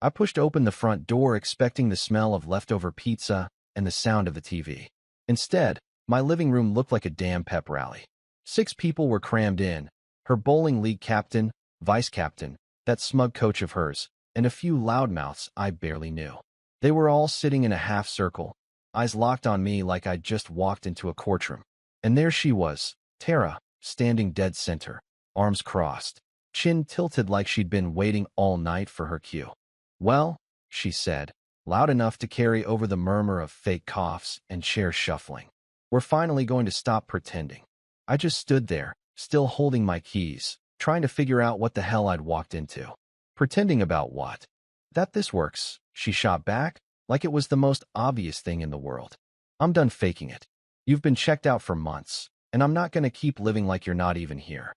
I pushed open the front door expecting the smell of leftover pizza and the sound of the TV. Instead, my living room looked like a damn pep rally. 6 people were crammed in, her bowling league captain, vice captain, that smug coach of hers, and a few loudmouths I barely knew. They were all sitting in a half circle, eyes locked on me like I'd just walked into a courtroom. And there she was, Tara, standing dead center, arms crossed, chin tilted like she'd been waiting all night for her cue. "Well," she said, loud enough to carry over the murmur of fake coughs and chairs shuffling. "We're finally going to stop pretending." I just stood there, still holding my keys, trying to figure out what the hell I'd walked into. Pretending about what? That this works, she shot back, like it was the most obvious thing in the world. "I'm done faking it. You've been checked out for months, and I'm not going to keep living like you're not even here."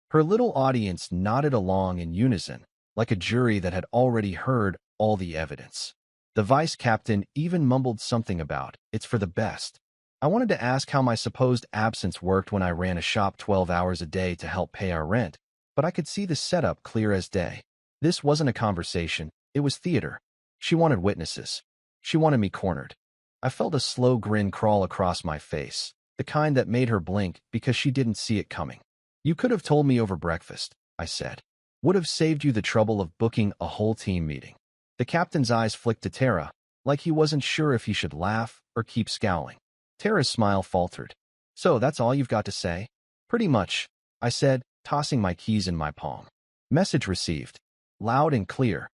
Her little audience nodded along in unison, like a jury that had already heard all the evidence. The vice captain even mumbled something about, "It's for the best." I wanted to ask how my supposed absence worked when I ran a shop 12 hours a day to help pay our rent, but I could see the setup clear as day. This wasn't a conversation, it was theater. She wanted witnesses. She wanted me cornered. I felt a slow grin crawl across my face, the kind that made her blink because she didn't see it coming. "You could have told me over breakfast," I said. "Would have saved you the trouble of booking a whole team meeting." The captain's eyes flicked to Tara, like he wasn't sure if he should laugh or keep scowling. Tara's smile faltered. "So that's all you've got to say?" "Pretty much," I said, tossing my keys in my palm. Message received. Loud and clear.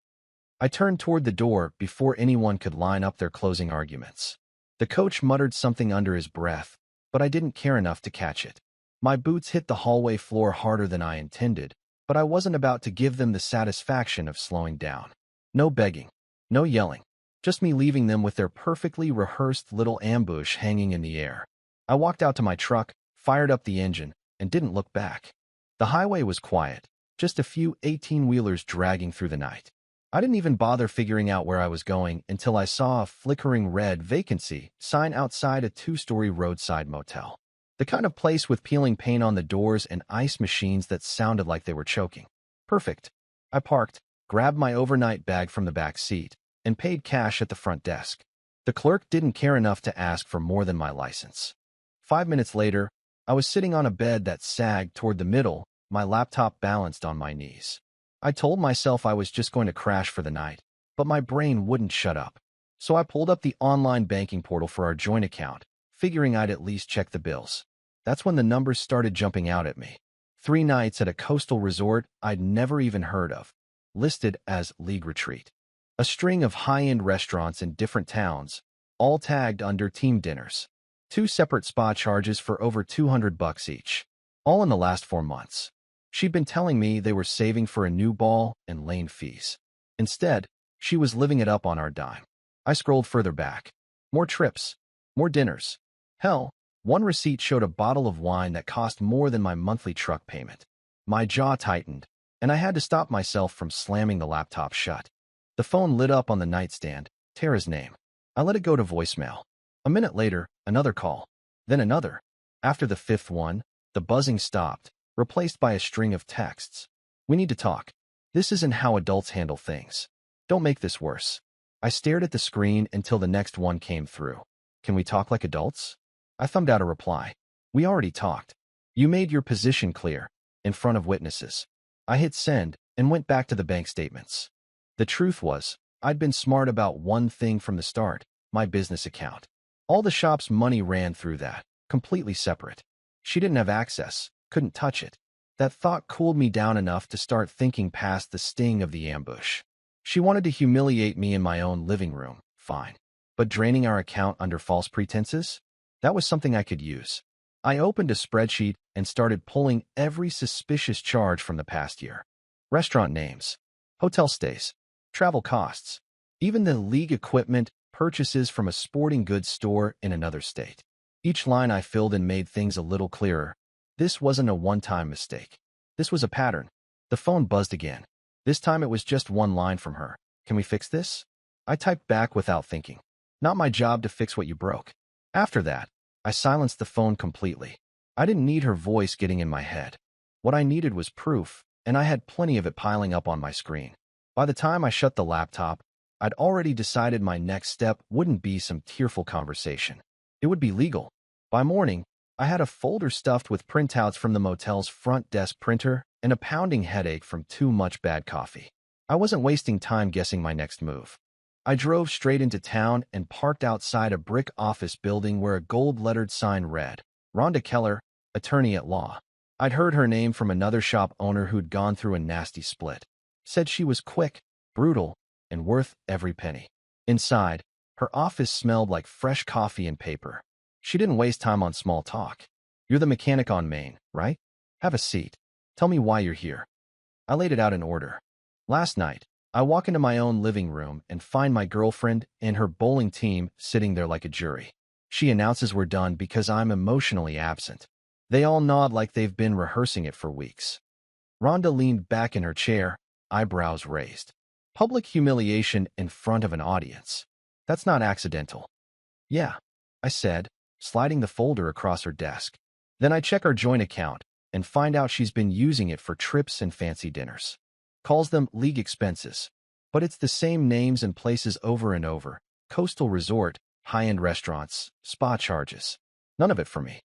I turned toward the door before anyone could line up their closing arguments. The coach muttered something under his breath, but I didn't care enough to catch it. My boots hit the hallway floor harder than I intended, but I wasn't about to give them the satisfaction of slowing down. No begging. No yelling. Just me leaving them with their perfectly rehearsed little ambush hanging in the air. I walked out to my truck, fired up the engine, and didn't look back. The highway was quiet, just a few 18-wheelers dragging through the night. I didn't even bother figuring out where I was going until I saw a flickering red vacancy sign outside a 2-story roadside motel. The kind of place with peeling paint on the doors and ice machines that sounded like they were choking. Perfect. I parked, grabbed my overnight bag from the back seat, and paid cash at the front desk. The clerk didn't care enough to ask for more than my license. 5 minutes later, I was sitting on a bed that sagged toward the middle, my laptop balanced on my knees. I told myself I was just going to crash for the night, but my brain wouldn't shut up. So I pulled up the online banking portal for our joint account, figuring I'd at least check the bills. That's when the numbers started jumping out at me. 3 nights at a coastal resort I'd never even heard of, listed as League Retreat. A string of high-end restaurants in different towns, all tagged under team dinners. 2 separate spa charges for over $200 each, all in the last 4 months. She'd been telling me they were saving for a new ball and lane fees. Instead, she was living it up on our dime. I scrolled further back. More trips, more dinners. Hell, one receipt showed a bottle of wine that cost more than my monthly truck payment. My jaw tightened, and I had to stop myself from slamming the laptop shut. The phone lit up on the nightstand, Tara's name. I let it go to voicemail. A minute later, another call. Then another. After the 5th one, the buzzing stopped, replaced by a string of texts. "We need to talk. This isn't how adults handle things. Don't make this worse." I stared at the screen until the next one came through. "Can we talk like adults?" I thumbed out a reply. "We already talked. You made your position clear, in front of witnesses." I hit send and went back to the bank statements. The truth was, I'd been smart about one thing from the start, my business account. All the shop's money ran through that, completely separate. She didn't have access, couldn't touch it. That thought cooled me down enough to start thinking past the sting of the ambush. She wanted to humiliate me in my own living room, fine. But draining our account under false pretenses? That was something I could use. I opened a spreadsheet and started pulling every suspicious charge from the past year. Restaurant names, hotel stays, travel costs, even the league equipment purchases from a sporting goods store in another state. Each line I filled in made things a little clearer. This wasn't a one-time mistake. This was a pattern. The phone buzzed again. This time it was just one line from her. "Can we fix this?" I typed back without thinking. "Not my job to fix what you broke." After that, I silenced the phone completely. I didn't need her voice getting in my head. What I needed was proof, and I had plenty of it piling up on my screen. By the time I shut the laptop, I'd already decided my next step wouldn't be some tearful conversation. It would be legal. By morning, I had a folder stuffed with printouts from the motel's front desk printer and a pounding headache from too much bad coffee. I wasn't wasting time guessing my next move. I drove straight into town and parked outside a brick office building where a gold-lettered sign read, Rhonda Keller, attorney at law. I'd heard her name from another shop owner who'd gone through a nasty split. Said she was quick, brutal, and worth every penny. Inside, her office smelled like fresh coffee and paper. She didn't waste time on small talk. You're the mechanic on Main, right? Have a seat. Tell me why you're here. I laid it out in order. Last night, I walk into my own living room and find my girlfriend and her bowling team sitting there like a jury. She announces we're done because I'm emotionally absent. They all nod like they've been rehearsing it for weeks. Rhonda leaned back in her chair, eyebrows raised. Public humiliation in front of an audience. That's not accidental. Yeah, I said, sliding the folder across her desk. Then I check our joint account and find out she's been using it for trips and fancy dinners. Calls them league expenses. But it's the same names and places over and over. Coastal resort, high-end restaurants, spa charges. None of it for me.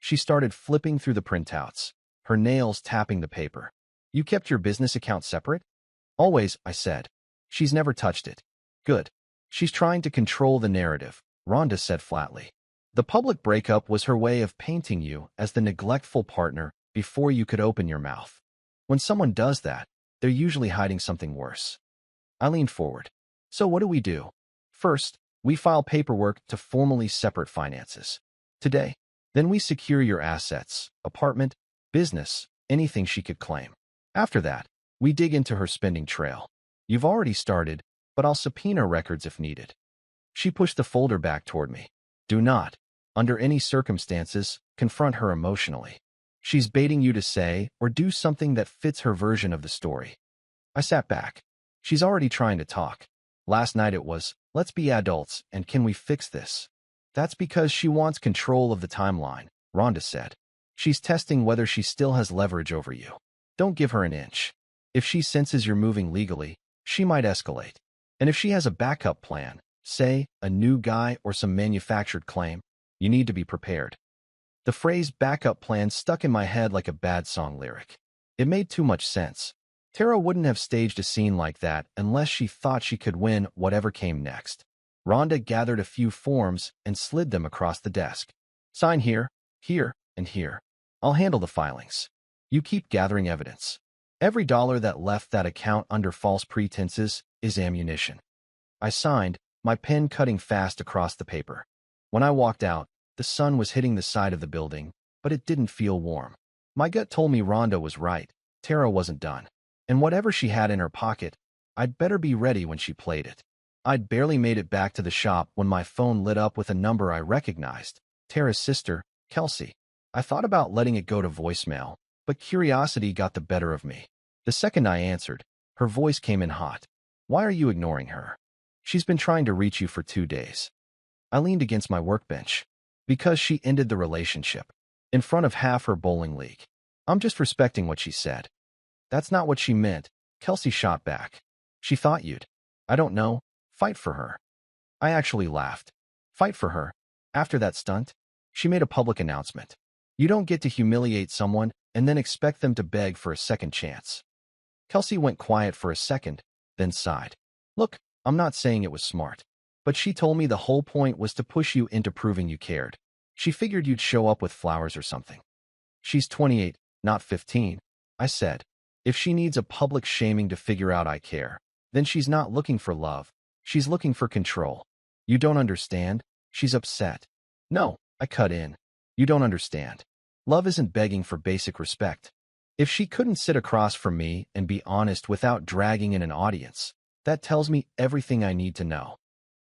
She started flipping through the printouts, her nails tapping the paper. You kept your business account separate? Always, I said. She's never touched it. Good. She's trying to control the narrative, Rhonda said flatly. The public breakup was her way of painting you as the neglectful partner before you could open your mouth. When someone does that, they're usually hiding something worse. I leaned forward. So what do? First, we file paperwork to formally separate finances. Today. Then we secure your assets, apartment, business, anything she could claim. After that, we dig into her spending trail. You've already started, but I'll subpoena records if needed. She pushed the folder back toward me. Do not, under any circumstances, confront her emotionally. She's baiting you to say or do something that fits her version of the story. I sat back. She's already trying to talk. Last night it was, let's be adults and can we fix this? That's because she wants control of the timeline, Rhonda said. She's testing whether she still has leverage over you. Don't give her an inch. If she senses you're moving legally, she might escalate. And if she has a backup plan, say, a new guy or some manufactured claim, you need to be prepared. The phrase backup plan stuck in my head like a bad song lyric. It made too much sense. Tara wouldn't have staged a scene like that unless she thought she could win whatever came next. Rhonda gathered a few forms and slid them across the desk. Sign here, here, and here. I'll handle the filings. You keep gathering evidence. Every dollar that left that account under false pretenses is ammunition. I signed, my pen cutting fast across the paper. When I walked out, the sun was hitting the side of the building, but it didn't feel warm. My gut told me Rhonda was right. Tara wasn't done. And whatever she had in her pocket, I'd better be ready when she played it. I'd barely made it back to the shop when my phone lit up with a number I recognized. Tara's sister, Kelsey. I thought about letting it go to voicemail, but curiosity got the better of me. The second I answered, her voice came in hot. Why are you ignoring her? She's been trying to reach you for 2 days. I leaned against my workbench. Because she ended the relationship. In front of half her bowling league. I'm just respecting what she said. That's not what she meant, Kelsey shot back. She thought you'd. I don't know. Fight for her. I actually laughed. Fight for her. After that stunt, she made a public announcement. You don't get to humiliate someone and then expect them to beg for a second chance. Kelsey went quiet for a second, then sighed. Look, I'm not saying it was smart. But she told me the whole point was to push you into proving you cared. She figured you'd show up with flowers or something. She's 28, not 15, I said. If she needs a public shaming to figure out I care, then she's not looking for love. She's looking for control. You don't understand? She's upset. No, I cut in. You don't understand. Love isn't begging for basic respect. If she couldn't sit across from me and be honest without dragging in an audience, that tells me everything I need to know.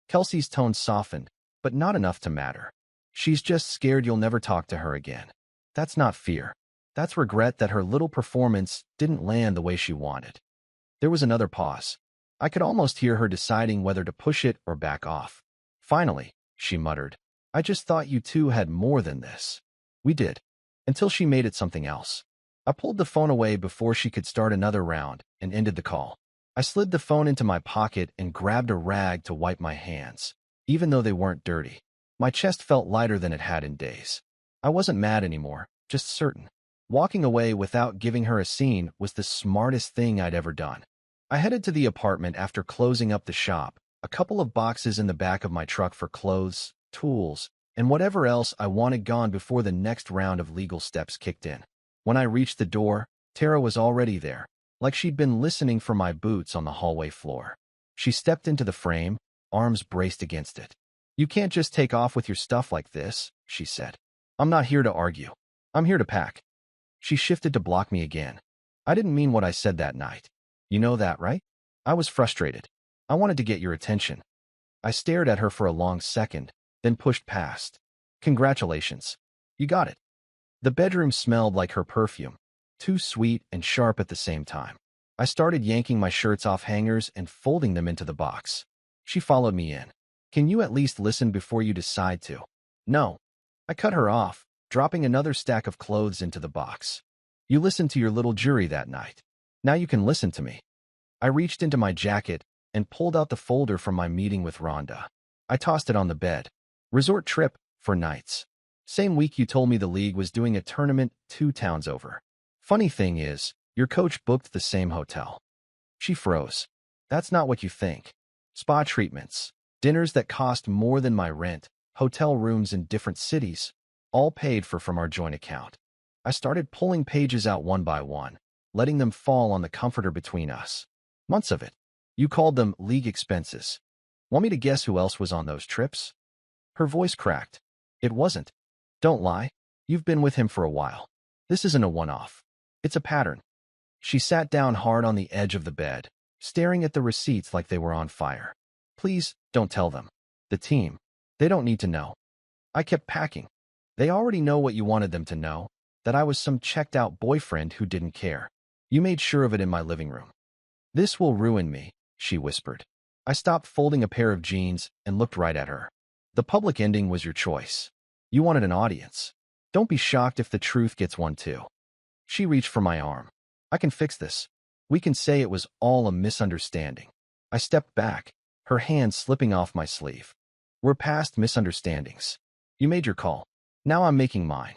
Kelsey's tone softened, but not enough to matter. She's just scared you'll never talk to her again. That's not fear. That's regret that her little performance didn't land the way she wanted. There was another pause. I could almost hear her deciding whether to push it or back off. Finally, she muttered, I just thought you two had more than this. We did. Until she made it something else. I pulled the phone away before she could start another round and ended the call. I slid the phone into my pocket and grabbed a rag to wipe my hands. Even though they weren't dirty, my chest felt lighter than it had in days. I wasn't mad anymore, just certain. Walking away without giving her a scene was the smartest thing I'd ever done. I headed to the apartment after closing up the shop, a couple of boxes in the back of my truck for clothes, tools, and whatever else I wanted gone before the next round of legal steps kicked in. When I reached the door, Tara was already there, like she'd been listening for my boots on the hallway floor. She stepped into the frame, arms braced against it. "You can't just take off with your stuff like this," she said. "I'm not here to argue. I'm here to pack." She shifted to block me again. "I didn't mean what I said that night. You know that, right?" I was frustrated. "I wanted to get your attention." I stared at her for a long second, then pushed past. "Congratulations. You got it." The bedroom smelled like her perfume, too sweet and sharp at the same time. I started yanking my shirts off hangers and folding them into the box. She followed me in. "Can you at least listen before you decide to?" "No." I cut her off, dropping another stack of clothes into the box. "You listened to your little jury that night. Now you can listen to me." I reached into my jacket and pulled out the folder from my meeting with Rhonda. I tossed it on the bed. "Resort trip, for nights. Same week you told me the league was doing a tournament 2 towns over. Funny thing is, your coach booked the same hotel." She froze. "That's not what you think. Spa treatments, dinners that cost more than my rent, hotel rooms in different cities, all paid for from our joint account." I started pulling pages out one by one, letting them fall on the comforter between us. "Months of it. You called them league expenses. Want me to guess who else was on those trips?" Her voice cracked. "It wasn't. Don't lie. You've been with him for a while. This isn't a one-off. It's a pattern." She sat down hard on the edge of the bed, staring at the receipts like they were on fire. "Please, don't tell them. The team. They don't need to know." I kept packing. "They already know what you wanted them to know, that I was some checked-out boyfriend who didn't care. You made sure of it in my living room." "This will ruin me," she whispered. I stopped folding a pair of jeans and looked right at her. "The public ending was your choice. You wanted an audience. Don't be shocked if the truth gets one too." She reached for my arm. "I can fix this. We can say it was all a misunderstanding." I stepped back, her hand slipping off my sleeve. "We're past misunderstandings. You made your call. Now I'm making mine."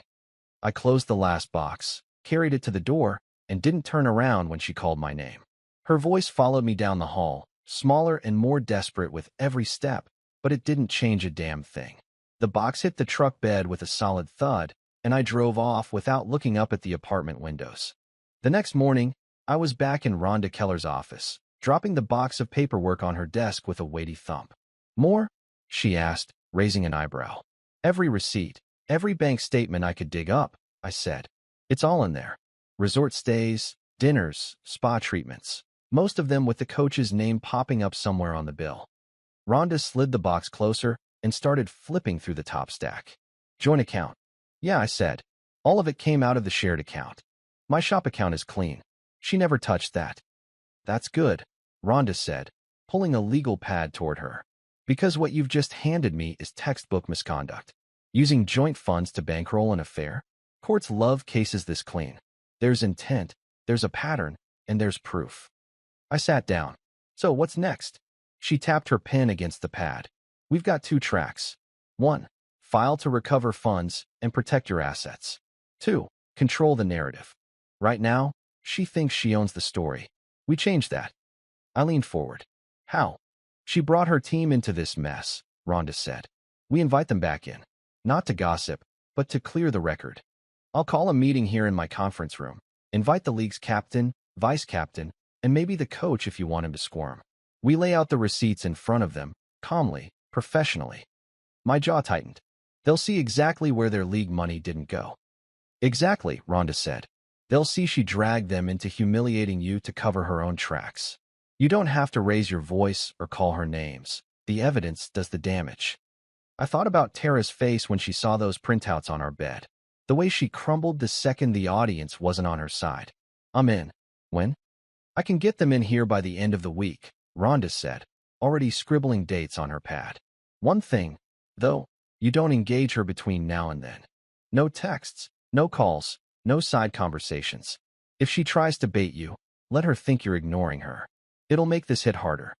I closed the last box, carried it to the door, and didn't turn around when she called my name. Her voice followed me down the hall, smaller and more desperate with every step, but it didn't change a damn thing. The box hit the truck bed with a solid thud, and I drove off without looking up at the apartment windows. The next morning, I was back in Rhonda Keller's office, dropping the box of paperwork on her desk with a weighty thump. "More?" she asked, raising an eyebrow. "Every receipt, every bank statement I could dig up," I said. "It's all in there. Resort stays, dinners, spa treatments. Most of them with the coach's name popping up somewhere on the bill." Rhonda slid the box closer and started flipping through the top stack. "Joint account." "Yeah," I said. "All of it came out of the shared account. My shop account is clean. She never touched that." "That's good," Rhonda said, pulling a legal pad toward her. "Because what you've just handed me is textbook misconduct. Using joint funds to bankroll an affair? Courts love cases this clean. There's intent, there's a pattern, and there's proof." I sat down. "So what's next?" She tapped her pen against the pad. "We've got 2 tracks. 1. File to recover funds and protect your assets. 2. Control the narrative. Right now, she thinks she owns the story. We change that." I leaned forward. "How?" "She brought her team into this mess," Rhonda said. "We invite them back in. Not to gossip, but to clear the record. I'll call a meeting here in my conference room. Invite the league's captain, vice captain, and maybe the coach if you want him to squirm. We lay out the receipts in front of them, calmly, professionally." My jaw tightened. "They'll see exactly where their league money didn't go." "Exactly," Rhonda said. "They'll see she dragged them into humiliating you to cover her own tracks. You don't have to raise your voice or call her names. The evidence does the damage." I thought about Tara's face when she saw those printouts on our bed. The way she crumbled the second the audience wasn't on her side. "I'm in." "When?" "I can get them in here by the end of the week," Rhonda said, already scribbling dates on her pad. "One thing, though, you don't engage her between now and then. No texts, no calls, no side conversations. If she tries to bait you, let her think you're ignoring her." It'll make this hit harder.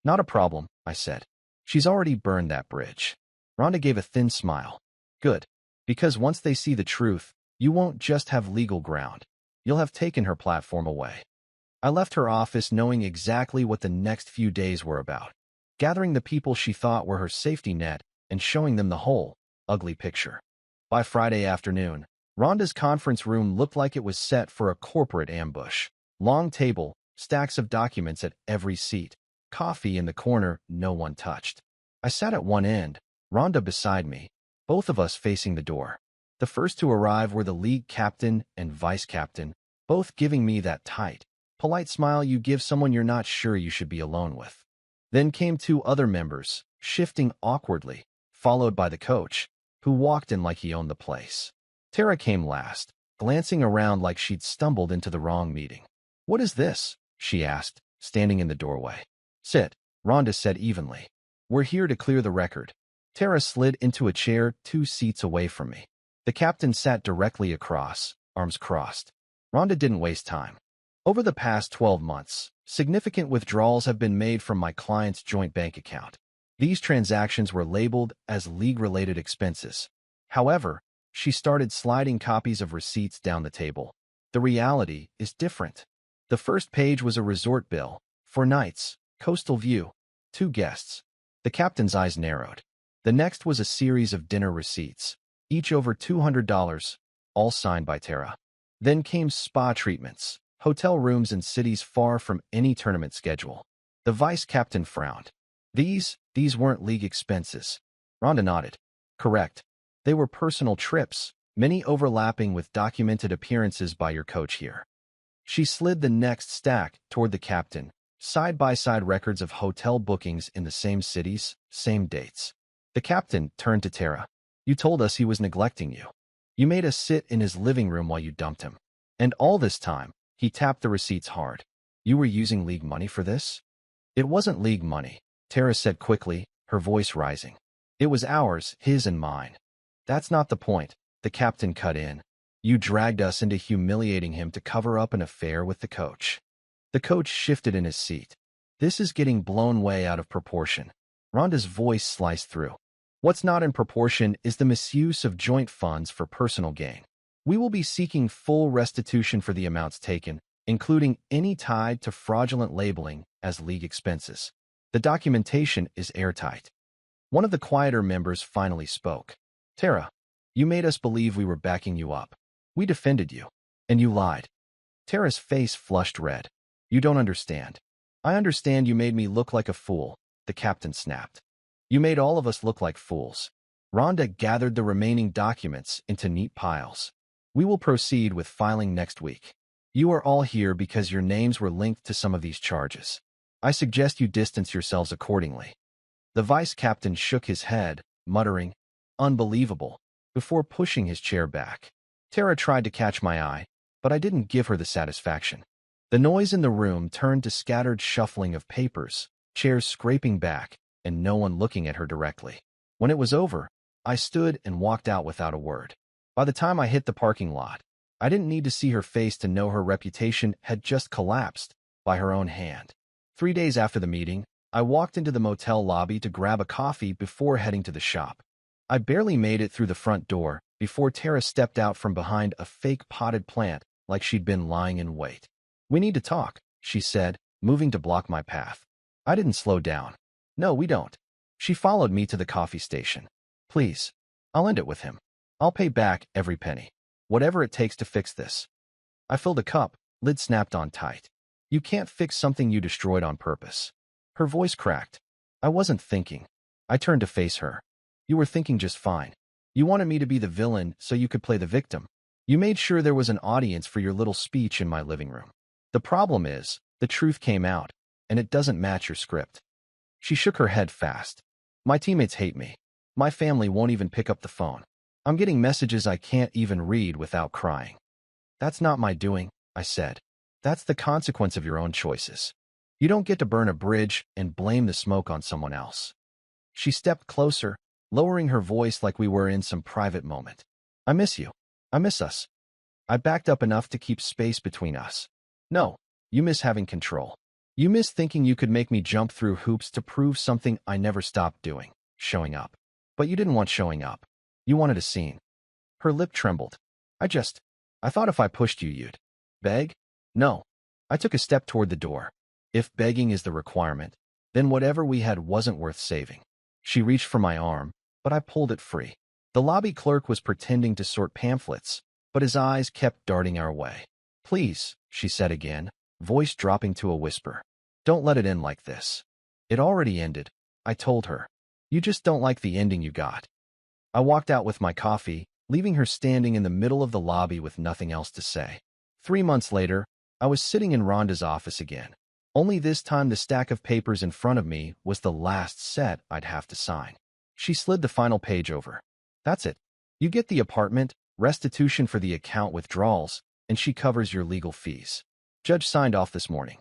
Not a problem, I said. She's already burned that bridge. Rhonda gave a thin smile. Good. Because once they see the truth, you won't just have legal ground. You'll have taken her platform away. I left her office knowing exactly what the next few days were about. Gathering the people she thought were her safety net and showing them the whole, ugly picture. By Friday afternoon, Rhonda's conference room looked like it was set for a corporate ambush. Long table, stacks of documents at every seat, coffee in the corner no one touched. I sat at one end, Rhonda beside me, both of us facing the door. The first to arrive were the league captain and vice captain, both giving me that tight, polite smile you give someone you're not sure you should be alone with. Then came two other members, shifting awkwardly, followed by the coach, who walked in like he owned the place. Tara came last, glancing around like she'd stumbled into the wrong meeting. What is this? She asked, standing in the doorway. Sit, Rhonda said evenly. We're here to clear the record. Tara slid into a chair 2 seats away from me. The captain sat directly across, arms crossed. Rhonda didn't waste time. Over the past 12 months, significant withdrawals have been made from my client's joint bank account. These transactions were labeled as league-related expenses. However, she started sliding copies of receipts down the table. The reality is different. The first page was a resort bill, 4 nights, coastal view, 2 guests. The captain's eyes narrowed. The next was a series of dinner receipts, each over $200, all signed by Tara. Then came spa treatments, hotel rooms in cities far from any tournament schedule. The vice captain frowned. These weren't league expenses. Rhonda nodded. Correct. They were personal trips, many overlapping with documented appearances by your coach here. She slid the next stack toward the captain, side-by-side records of hotel bookings in the same cities, same dates. The captain turned to Tara. You told us he was neglecting you. You made us sit in his living room while you dumped him. And all this time, he tapped the receipts hard. You were using league money for this? It wasn't league money, Tara said quickly, her voice rising. It was ours, his and mine. That's not the point, the captain cut in. You dragged us into humiliating him to cover up an affair with the coach. The coach shifted in his seat. This is getting blown way out of proportion. Rhonda's voice sliced through. What's not in proportion is the misuse of joint funds for personal gain. We will be seeking full restitution for the amounts taken, including any tied to fraudulent labeling as league expenses. The documentation is airtight. One of the quieter members finally spoke. Tara, you made us believe we were backing you up. We defended you, and you lied. Tara's face flushed red. You don't understand. I understand you made me look like a fool, the captain snapped. You made all of us look like fools. Rhonda gathered the remaining documents into neat piles. We will proceed with filing next week. You are all here because your names were linked to some of these charges. I suggest you distance yourselves accordingly. The vice captain shook his head, muttering, Unbelievable, before pushing his chair back. Tara tried to catch my eye, but I didn't give her the satisfaction. The noise in the room turned to scattered shuffling of papers, chairs scraping back, and no one looking at her directly. When it was over, I stood and walked out without a word. By the time I hit the parking lot, I didn't need to see her face to know her reputation had just collapsed by her own hand. 3 days after the meeting, I walked into the motel lobby to grab a coffee before heading to the shop. I barely made it through the front door before Tara stepped out from behind a fake potted plant like she'd been lying in wait. We need to talk, she said, moving to block my path. I didn't slow down. No, we don't. She followed me to the coffee station. Please. I'll end it with him. I'll pay back every penny. Whatever it takes to fix this. I filled a cup, lid snapped on tight. You can't fix something you destroyed on purpose. Her voice cracked. I wasn't thinking. I turned to face her. You were thinking just fine. You wanted me to be the villain so you could play the victim. You made sure there was an audience for your little speech in my living room. The problem is, the truth came out, and it doesn't match your script. She shook her head fast. My teammates hate me. My family won't even pick up the phone. I'm getting messages I can't even read without crying. That's not my doing, I said. That's the consequence of your own choices. You don't get to burn a bridge and blame the smoke on someone else. She stepped closer, lowering her voice like we were in some private moment. I miss you. I miss us. I backed up enough to keep space between us. No, you miss having control. You miss thinking you could make me jump through hoops to prove something I never stopped doing, showing up. But you didn't want showing up. You wanted a scene. Her lip trembled. I thought if I pushed you, you'd beg? No. I took a step toward the door. If begging is the requirement, then whatever we had wasn't worth saving. She reached for my arm, but I pulled it free. The lobby clerk was pretending to sort pamphlets, but his eyes kept darting our way. Please, she said again, voice dropping to a whisper. Don't let it end like this. It already ended, I told her. You just don't like the ending you got. I walked out with my coffee, leaving her standing in the middle of the lobby with nothing else to say. 3 months later, I was sitting in Rhonda's office again. Only this time the stack of papers in front of me was the last set I'd have to sign. She slid the final page over. That's it. You get the apartment, restitution for the account withdrawals, and she covers your legal fees. Judge signed off this morning.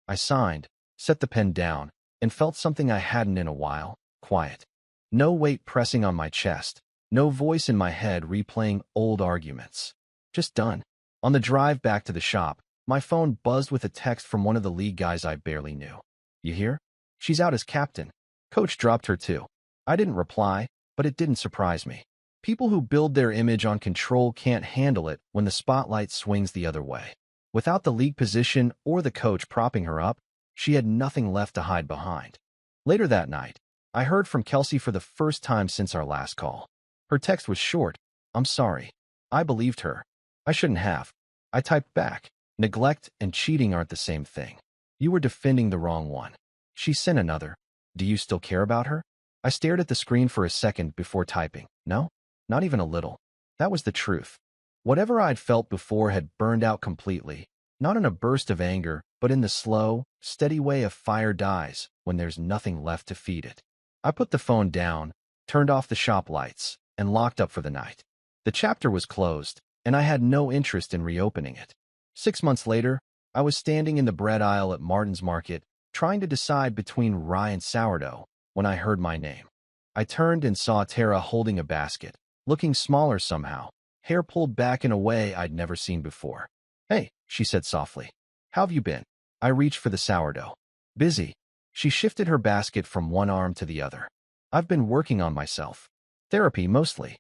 I signed, set the pen down, and felt something I hadn't in a while, quiet. No weight pressing on my chest, no voice in my head replaying old arguments. Just done. On the drive back to the shop, my phone buzzed with a text from one of the league guys I barely knew. You hear? She's out as captain. Coach dropped her too. I didn't reply, but it didn't surprise me. People who build their image on control can't handle it when the spotlight swings the other way. Without the league position or the coach propping her up, she had nothing left to hide behind. Later that night, I heard from Kelsey for the first time since our last call. Her text was short. I'm sorry. I believed her. I shouldn't have. I typed back. Neglect and cheating aren't the same thing. You were defending the wrong one. She sent another. Do you still care about her? I stared at the screen for a second before typing. No, not even a little. That was the truth. Whatever I'd felt before had burned out completely, not in a burst of anger, but in the slow, steady way a fire dies when there's nothing left to feed it. I put the phone down, turned off the shop lights, and locked up for the night. The chapter was closed, and I had no interest in reopening it. 6 months later, I was standing in the bread aisle at Martin's Market, trying to decide between rye and sourdough, when I heard my name. I turned and saw Tara holding a basket, looking smaller somehow, hair pulled back in a way I'd never seen before. Hey, she said softly. How have you been? I reached for the sourdough. Busy. She shifted her basket from one arm to the other. I've been working on myself. Therapy, mostly.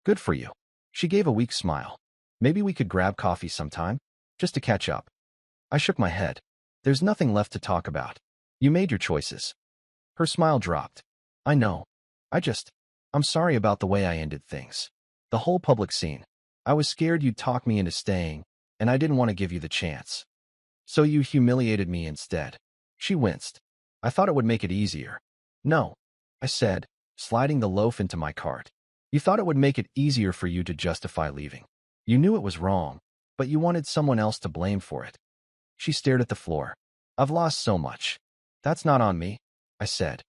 Good for you. She gave a weak smile. Maybe we could grab coffee sometime, just to catch up. I shook my head. There's nothing left to talk about. You made your choices. Her smile dropped. I know. I'm sorry about the way I ended things. The whole public scene. I was scared you'd talk me into staying, and I didn't want to give you the chance. So you humiliated me instead. She winced. I thought it would make it easier. No, I said, sliding the loaf into my cart. You thought it would make it easier for you to justify leaving. You knew it was wrong, but you wanted someone else to blame for it. She stared at the floor. I've lost so much. That's not on me, I said.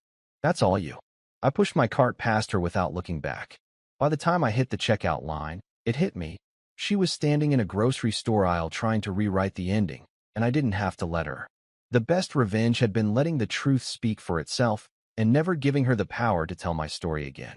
That's all you. I pushed my cart past her without looking back. By the time I hit the checkout line, it hit me. She was standing in a grocery store aisle trying to rewrite the ending, and I didn't have to let her. The best revenge had been letting the truth speak for itself and never giving her the power to tell my story again.